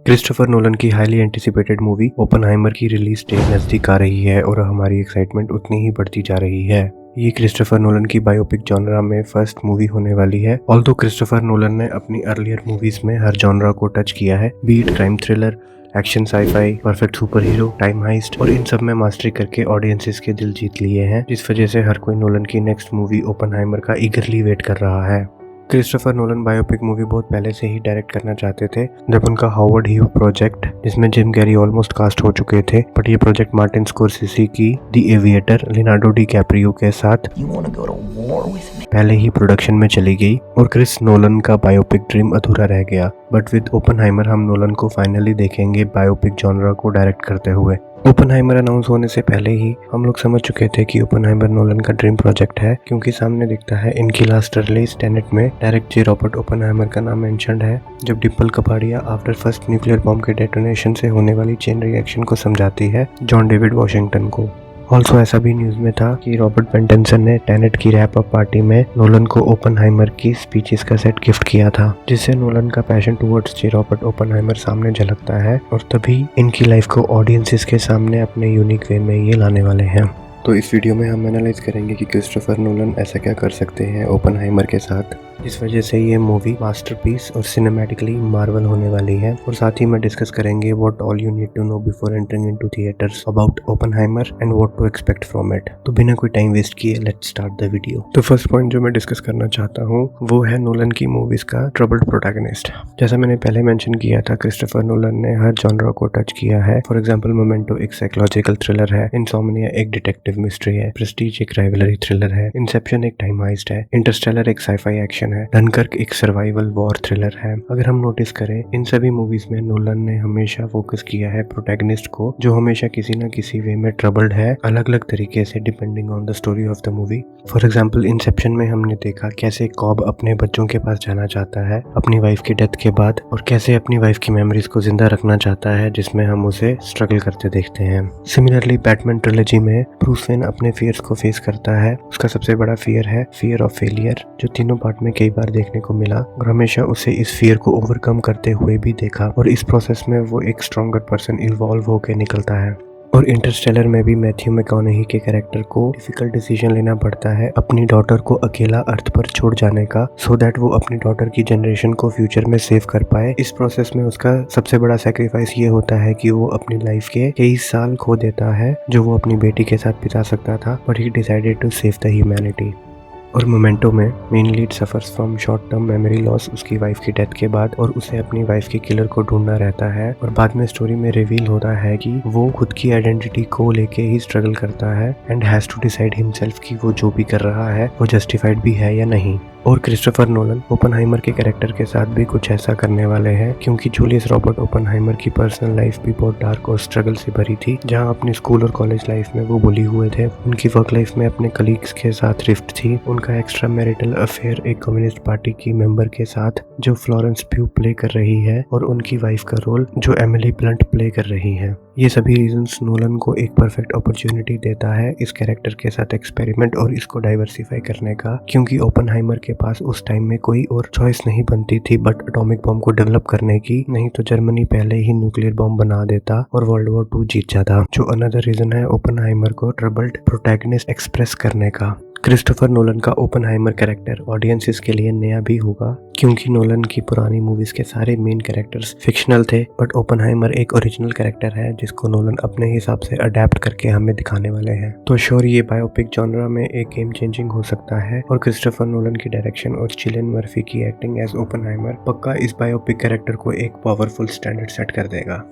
Christopher Nolan की highly anticipated movie Oppenheimer की release date नजदीक आ रही है और हमारी एक्साइटमेंट उतनी ही बढ़ती जा रही है। ये क्रिस्टोफर नोलन की बायोपिक जॉनरा में फर्स्ट मूवी होने वाली है। ऑल्दो क्रिस्टोफर नोलन ने अपनी अर्लियर मूवीज में हर जॉनरा को टच किया है, beat crime thriller, action, sci fi, perfect super hero, time heist, और इन सब में मास्टरी करके ऑडियंसेस के दिल जीत लिए हैं, जिस वजह से हर कोई नोलन की नेक्स्ट मूवी ओपनहाइमर का ईगरली वेट कर रहा है। क्रिस्टोफर नोलन बायोपिक मूवी बहुत पहले से ही डायरेक्ट करना चाहते थे, जब उनका हावर्ड ह्यू प्रोजेक्ट जिसमें जिम कैरी ऑलमोस्ट कास्ट हो चुके थे, बट ये प्रोजेक्ट मार्टिन स्कोर्सेसी की the aviator Leonardo D Caprio के साथ पहले ही प्रोडक्शन में चली गई और क्रिस नोलन का बायोपिक ड्रीम अधूरा रह गया। बट विद ओपनहाइमर हम नोलन को फाइनली देखेंगे बायोपिक जॉनरा को डायरेक्ट करते हुए। ओपनहाइमर अनाउंस होने से पहले ही हम लोग समझ चुके थे कि ओपनहाइमर नोलन का ड्रीम प्रोजेक्ट है, क्योंकि सामने दिखता है इनकी लास्ट रिलीज टेनेट में डायरेक्ट जे रॉबर्ट ओपनहाइमर का नाम मेंशन्ड है, जब Dimple Kapadia after first nuclear bomb के डेटोनेशन से होने वाली चेन रिएक्शन को समझाती है जॉन डेविड वॉशिंगटन को। ऑल्सो ऐसा भी न्यूज में था कि रॉबर्ट पैटिंसन ने टेनेट की रैप अप पार्टी में नोलन को ओपनहाइमर की स्पीचेस का सेट गिफ्ट किया था, जिससे नोलन का पैशन टुवर्ड्स जे रॉबर्ट ओपनहाइमर सामने झलकता है और तभी इनकी लाइफ को ऑडियंसेस के सामने अपने यूनिक वे में ये लाने वाले हैं। तो इस वीडियो में हम एनालाइज करेंगे कि क्रिस्टोफर नोलन ऐसा क्या कर सकते हैं ओपनहाइमर के साथ, इस वजह से ये मूवी मास्टरपीस और सिनेमैटिकली मार्वल होने वाली है। और साथ ही में डिस्कस करेंगे what all you need to know before entering into theatres about Oppenheimer and what to expect from it. तो बिना कोई टाइम वेस्ट किए लेट्स स्टार्ट द वीडियो। तो फर्स्ट पॉइंट जो मैं डिस्कस करना चाहता हूँ वो है नोलन की मूवीज का ट्रबल्ड प्रोटैगनिस्ट। जैसा मैंने पहले मेंशन किया था, क्रिस्टोफर नोलन ने हर जॉनरा को टच किया है। फॉर एग्जाम्पल मोमेंटो एक साइकोलॉजिकल थ्रिलर है, इनसोम्निया एक डिटेक्टिव मिस्ट्री है, प्रेस्टीज एक राइवलरी थ्रिलर है, इंसेप्शन एक टाइम हाइस्ट है, इंटरस्टेलर एक साईफाई एक्शन है, डनकर्क एक सर्वाइवल वॉर थ्रिलर है। अगर हम नोटिस करें, इन सभी मूवीज में नोलन ने हमेशा फोकस किया है प्रोटैगनिस्ट को, जो हमेशा किसी न किसी वे में ट्रबल्ड है, अलग अलग तरीके से depending on the story of the movie. For example Inception में हमने देखा कैसे कॉब अपने बच्चों के पास जाना चाहता है अपनी वाइफ की डेथ के बाद, और कैसे अपनी वाइफ की मेमोरीज को जिंदा रखना चाहता है, जिसमें हम उसे स्ट्रगल करते देखते हैं। सिमिलरली बैटमैन ट्रिलॉजी में ब्रूस वेन अपने फियर्स को फेस करता है। उसका सबसे बड़ा फियर है फियर ऑफ फेलियर, जो तीनों पार्ट में कई बार देखने को मिला, और हमेशा उसे इस फियर को ओवरकम करते हुए भी देखा, और इस प्रोसेस में वो एक स्ट्रॉन्गर पर्सन इवॉल्व होकर निकलता है। और इंटरस्टेलर में भी मैथ्यू मैककॉनही के कैरेक्टर को डिफिकल्ट डिसीजन लेना पड़ता है अपनी डॉटर को अकेला अर्थ पर छोड़ जाने का, सो दैट वो अपनी डॉटर की जनरेशन को फ्यूचर में सेव कर पाए। इस प्रोसेस में उसका सबसे बड़ा सैक्रिफाइस ये होता है कि वो अपनी लाइफ के कई साल खो देता है जो वो अपनी बेटी के साथ बिता सकता था, but he decided to save the humanity. और मोमेंटो में main lead suffers from short term memory loss उसकी वाइफ की डेथ के बाद, और उसे अपनी वाइफ के किलर को ढूंढना रहता है, और बाद में स्टोरी में रिवील होता है कि वो खुद की आइडेंटिटी को लेके ही स्ट्रगल करता है and has to decide himself कि वो जो भी कर रहा है वो जस्टिफाइड भी है या नहीं। और क्रिस्टोफर नोलन ओपनहाइमर के कैरेक्टर के साथ भी कुछ ऐसा करने वाले हैं, क्योंकि जूलियस रॉबर्ट ओपनहाइमर की पर्सनल लाइफ भी बहुत डार्क और स्ट्रगल से भरी थी। जहां अपनी स्कूल और कॉलेज लाइफ में वो बुली हुए थे, उनकी वर्क लाइफ में अपने कलीग्स के साथ रिफ्ट थी, उनका एक्स्ट्रा मैरिटल अफेयर एक कम्युनिस्ट पार्टी की मेंबर के साथ जो फ्लोरेंस प्यू प्ले कर रही है, और उनकी वाइफ का रोल जो एमिली ब्लंट प्ले कर रही है। ये सभी रीजंस नोलन को एक परफेक्ट अपॉर्चुनिटी देता है इस कैरेक्टर के साथ एक्सपेरिमेंट और इसको डाइवर्सिफाई करने का, क्योंकि ओपनहाइमर के पास उस टाइम में कोई और चॉइस नहीं बनती थी बट एटॉमिक बॉम्ब को डेवलप करने की, नहीं तो जर्मनी पहले ही न्यूक्लियर बॉम्ब बना देता और वर्ल्ड वॉर 2 जीत जाता, जो अनदर रीजन है ओपनहाइमर को ट्रबल्ड प्रोटैगनिस्ट एक्सप्रेस करने का। क्रिस्टोफर नोलन का ओपनहाइमर कैरेक्टर ऑडियंसेस के लिए नया भी होगा, क्योंकि नोलन की पुरानी मूवीज के सारे मेन कैरेक्टर्स फिक्शनल थे, बट ओपनहाइमर एक ओरिजिनल कैरेक्टर है जिसको नोलन अपने हिसाब से अडेप्ट करके हमें दिखाने वाले हैं। तो श्योर ये बायोपिक जॉनरा में एक गेम चेंजिंग हो सकता है, और क्रिस्टोफर नोलन की डायरेक्शन और चिलियन मर्फी की एक्टिंग एज ओपनहाइमर पक्का इस बायोपिक कैरेक्टर को एक पावरफुल स्टैंडर्ड सेट कर देगा।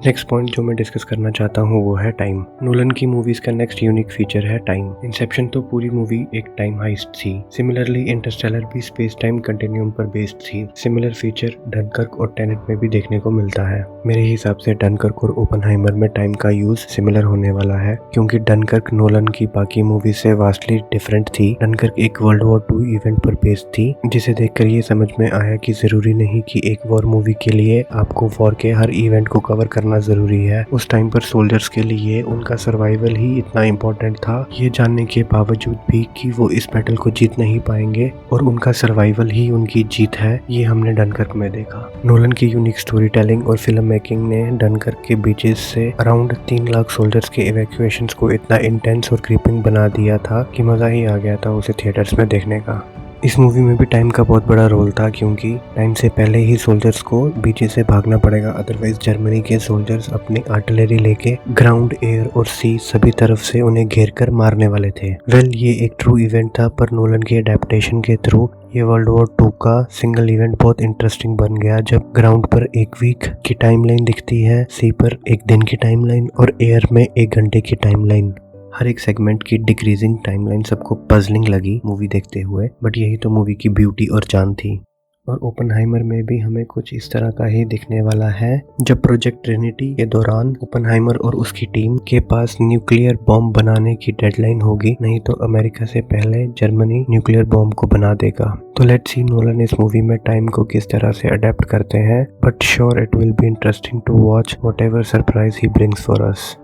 नेक्स्ट पॉइंट जो मैं डिस्कस करना चाहता हूँ वो है टाइम। नोलन की मूवीज का नेक्स्ट यूनिक फीचर है टाइम। इंसेप्शन तो पूरी मूवी एक टाइम हाइस्ट थी। सिमिलरली इंटरस्टेलर भी स्पेस टाइम कंटिन्यूम पर बेस्ड थी। सिमिलर फीचर डनकर्क और टेनेट में भी देखने को मिलता है। मेरे हिसाब से डनकर्क और ओपनहाइमर में टाइम का यूज सिमिलर होने वाला है, क्योंकि डनकर्क नोलन की बाकी मूवी से वास्टली डिफरेंट थी। डनकर्क एक वर्ल्ड वॉर 2 इवेंट पर बेस्ड थी, जिसे देखकर ये समझ में आया कि जरूरी नहीं कि एक वॉर मूवी के लिए आपको वॉर के हर इवेंट को कवर करना करना जरूरी है। उस टाइम पर सोल्जर्स के लिए उनका सर्वाइवल ही इतना इम्पोर्टेंट था, ये जानने के बावजूद भी कि वो इस बैटल को जीत नहीं पाएंगे और उनका सर्वाइवल ही उनकी जीत है, ये हमने डनकर्क में देखा। नोलन की यूनिक स्टोरी टेलिंग और फिल्म मेकिंग ने डनकर्क के बीचेस से अराउंड 3 लाख सोल्जर्स के इवैक्यूएशंस को इतना इंटेंस और क्रीपिंग बना दिया था कि मजा ही आ गया था उसे थिएटर्स में देखने का। इस मूवी में भी टाइम का बहुत बड़ा रोल था, क्योंकि टाइम से पहले ही सोल्जर्स को बीचेस से भागना पड़ेगा, अदरवाइज जर्मनी के सोल्जर्स अपनी आर्टिलरी लेके ग्राउंड, एयर और सी सभी तरफ से उन्हें घेर कर मारने वाले थे। ये एक ट्रू इवेंट था, पर नोलन की अडेप्टेशन के थ्रू ये वर्ल्ड वॉर 2 का सिंगल इवेंट बहुत इंटरेस्टिंग बन गया, जब ग्राउंड पर 1 वीक की टाइमलाइन दिखती है, सी पर 1 दिन की टाइमलाइन और एयर में 1 घंटे की टाइमलाइन। हर एक सेगमेंट की डिक्रीजिंग टाइमलाइन सबको पजलिंग लगी मूवी देखते हुए, बट यही तो मूवी की ब्यूटी और जान थी। और ओपनहाइमर में भी हमें कुछ इस तरह का ही दिखने वाला है, जब प्रोजेक्ट ट्रिनिटी के दौरान ओपनहाइमर और उसकी टीम के पास न्यूक्लियर बॉम्ब बनाने की डेडलाइन होगी, नहीं तो अमेरिका से पहले जर्मनी न्यूक्लियर बॉम्ब को बना देगा। तो लेट्स सी नोलन इस मूवी में टाइम को किस तरह से अडेप्ट करते हैं, but sure it will be interesting to watch whatever surprise he brings for us.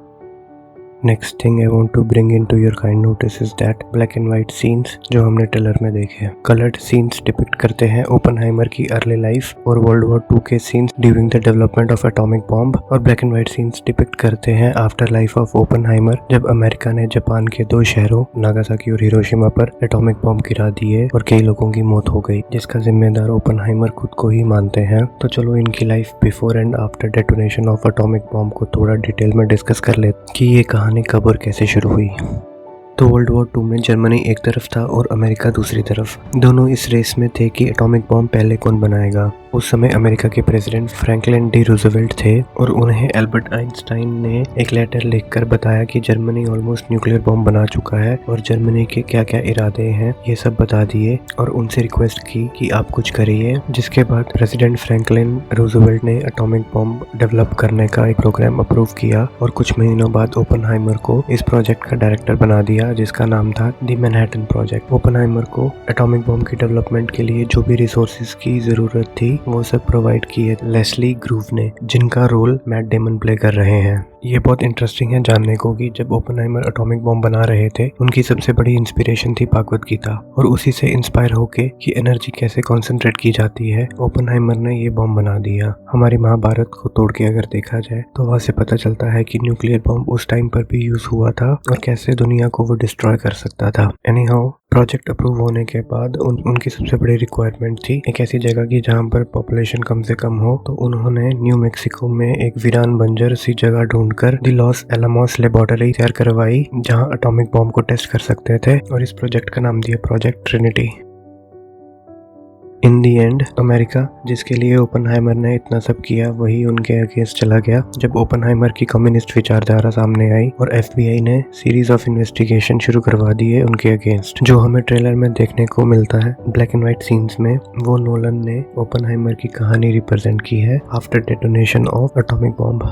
Next thing I want to bring into your kind notice is that black and white scenes जो हमने trailer में देखे, coloured scenes depict करते हैं Oppenheimer की early life और world war 2 के scenes during the development of atomic bomb, और black and white scenes depict करते हैं आफ्टर लाइफ ऑफ ओपनहाइमर, जब अमेरिका ने जापान के 2 शहरों नागासाकी और हिरोशिमा पर एटॉमिक बॉम्ब गिरा दिए और कई लोगों की मौत हो गई, जिसका जिम्मेदार ओपनहाइमर खुद को ही मानते हैं। तो चलो इनकी life before and after detonation of atomic bomb को थोड़ा डिटेल में डिस्कस कर लेते कि ये कहानी कब और कैसे शुरू हुई। तो वर्ल्ड वॉर 2 में जर्मनी एक तरफ था और अमेरिका दूसरी तरफ। दोनों इस रेस में थे कि एटॉमिक बॉम्ब पहले कौन बनाएगा। उस समय अमेरिका के प्रेसिडेंट फ्रैंकलिन डी रूजवेल्ट थे और उन्हें एल्बर्ट आइंस्टाइन ने एक लेटर लिखकर बताया कि जर्मनी ऑलमोस्ट न्यूक्लियर बॉम्ब बना चुका है और जर्मनी के क्या क्या इरादे हैं ये सब बता दिए और उनसे रिक्वेस्ट की कि आप कुछ करिए। जिसके बाद प्रेसिडेंट फ्रैंकलिन रूजवेल्ट ने एटॉमिक बॉम्ब डेवलप करने का एक प्रोग्राम अप्रूव किया और कुछ महीनों बाद ओपनहाइमर को इस प्रोजेक्ट का डायरेक्टर बना दिया, जिसका नाम था द मैनहट्टन प्रोजेक्ट। ओपनहाइमर को एटॉमिक बॉम्ब की डेवलपमेंट के लिए जो भी रिसोर्सेज की जरूरत थी वो सब प्रोवाइड किए लेस्ली ग्रूव ने, जिनका रोल मैट डेमन प्ले कर रहे हैं। ये बहुत इंटरेस्टिंग है जानने को कि जब ओपनहाइमर एटॉमिक बॉम्ब बना रहे थे उनकी सबसे बड़ी इंस्पिरेशन थी भागवत गीता, और उसी से इंस्पायर होके कि एनर्जी कैसे कंसंट्रेट की जाती है ओपनहाइमर ने ये बॉम्ब बना दिया। हमारी महाभारत को तोड़ के अगर देखा जाए तो वहाँ से पता चलता है कि न्यूक्लियर बॉम्ब उस टाइम पर भी यूज हुआ था और कैसे दुनिया को वो डिस्ट्रॉय कर सकता था। एनीहाउ प्रोजेक्ट अप्रूव होने के बाद उनकी सबसे बड़ी रिक्वायरमेंट थी एक ऐसी जगह की जहाँ पर पॉपुलेशन कम से कम हो, तो उन्होंने न्यू मैक्सिको में एक वीरान बंजर सी जगह ढूंढकर द लॉस एलामोस लेबोरेटरी तैयार करवाई जहाँ एटॉमिक बॉम्ब को टेस्ट कर सकते थे और इस प्रोजेक्ट का नाम दिया project Trinity. In the and America, जिसके लिए ओपनहाइमर ने इतना सब किया, वही उनके अगेंस्ट चला गया जब ओपनहाइमर की कम्युनिस्ट विचारधारा सामने आई और FBI ने सीरीज ऑफ इन्वेस्टिगेशन शुरू करवा दिए उनके अगेंस्ट, जो हमें ट्रेलर में देखने को मिलता है। ब्लैक एंड व्हाइट सीन्स में वो नोलन ने ओपनहाइमर की कहानी रिप्रेजेंट की है after detonation of atomic bomb.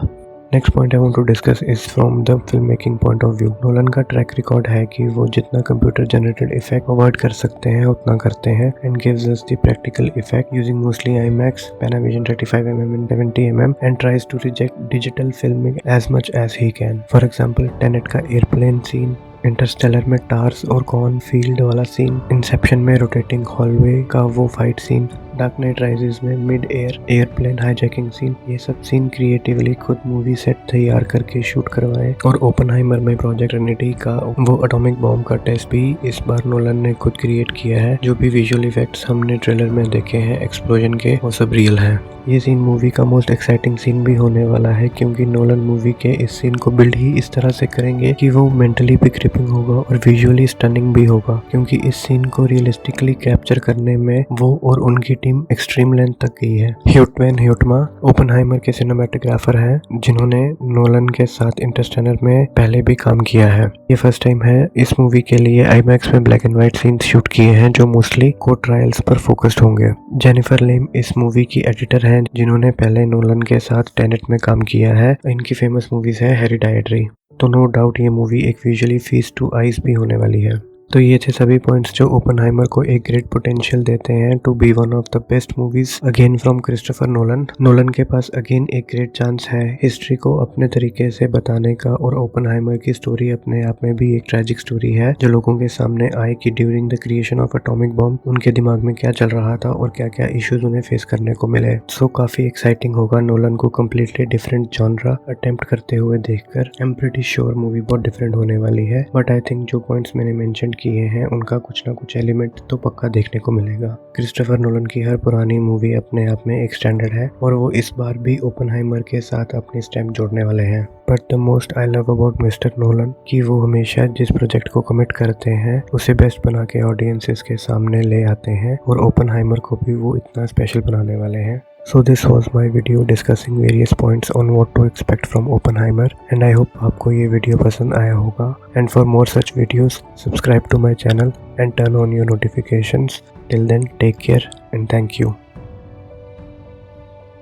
Next point I want to discuss is from the film making point of view. Nolan का ट्रैक रिकॉर्ड है कि वो जितना कंप्यूटर जनरेटेड इफेक्ट अवॉइड कर सकते हैं उतना करते हैं and gives us the practical effect using mostly IMAX, Panavision 35mm and 70mm and tries to reject digital filming as much as he can. For example, Tenet का airplane scene, Interstellar में TARS और corn field वाला scene, Inception में rotating hallway का वो fight scene, Dark Knight Rises में mid air airplane hijacking scene, ये सब सीन क्रिएटिवली खुद मूवी सेट तैयार करके शूट करवाए। और ओपनहाइमर में प्रोजेक्ट ट्रिनिटी का वो एटॉमिक बॉम्ब का टेस्ट भी इस बार नोलन ने खुद क्रिएट किया है। जो भी विजुअल इफेक्ट्स हमने ट्रेलर में देखे हैं एक्सप्लोजन के, वो सब रियल है। ये सीन मूवी का मोस्ट एक्साइटिंग सीन भी होने वाला है, क्योंकि नोलन मूवी के इस सीन को बिल्ड ही इस तरह से करेंगे कि वो मेंटली भी ग्रिपिंग होगा और विजुअली स्टनिंग भी होगा, क्योंकि इस सीन को रियलिस्टिकली कैप्चर करने में वो और उनकी टीम एक्सट्रीम लेंथ तक गई है। ह्यूट वैन ह्यूटमा ओपनहाइमर के सिनेमेटोग्राफर हैं, जिन्होंने नोलन के साथ इंटरस्टेलर में पहले भी काम किया है। ये फर्स्ट टाइम है इस मूवी के लिए IMAX में black and white scenes shoot किए हैं, जो मोस्टली कोर्ट ट्रायल्स पर फोकस्ड होंगे। जेनिफर लेम इस मूवी की एडिटर हैं, जिन्होंने पहले नोलन के साथ टेनेट में काम किया है। इनकी फेमस मूवीज है हेरिडाइटरी। तो नो डाउट ये मूवी एक विजुअली फीस्ट टू आइज भी होने वाली है। तो ये थे सभी पॉइंट्स जो ओपनहाइमर को एक ग्रेट पोटेंशियल देते हैं to be one of the best movies again from Christopher Nolan. Nolan के पास अगेन एक ग्रेट चांस है हिस्ट्री को अपने तरीके से बताने का, और ओपनहाइमर की स्टोरी अपने आप में भी एक ट्रैजिक स्टोरी है जो लोगों के सामने आए कि during the creation of atomic bomb उनके दिमाग में क्या चल रहा था और क्या क्या इश्यूज उन्हें फेस करने को मिले। सो काफी एक्साइटिंग होगा नोलन को कम्प्लीटली डिफरेंट जॉनरा अटेम्प्ट करते हुए देखकर। I am pretty sure movie बहुत डिफरेंट होने वाली है, बट आई थिंक जो पॉइंट्स मैंने मेंशन किए हैं उनका कुछ ना कुछ एलिमेंट तो पक्का देखने को मिलेगा। क्रिस्टोफर नोलन की हर पुरानी मूवी अपने आप में एक स्टैंडर्ड है और वो इस बार भी ओपनहाइमर के साथ अपनी स्टैम्प जोड़ने वाले हैं। But the most I love about mister Nolan कि वो हमेशा जिस प्रोजेक्ट को कमिट करते हैं उसे बेस्ट बना के ऑडियंसेस के सामने ले आते हैं, और ओपनहाइमर को भी वो इतना स्पेशल बनाने वाले हैं। So this was my video discussing various points on what to expect from Oppenheimer, and I hope आपको ये वीडियो पसंद आया होगा। And for more such videos, subscribe to my channel and turn on your notifications. Till then, take care and thank you.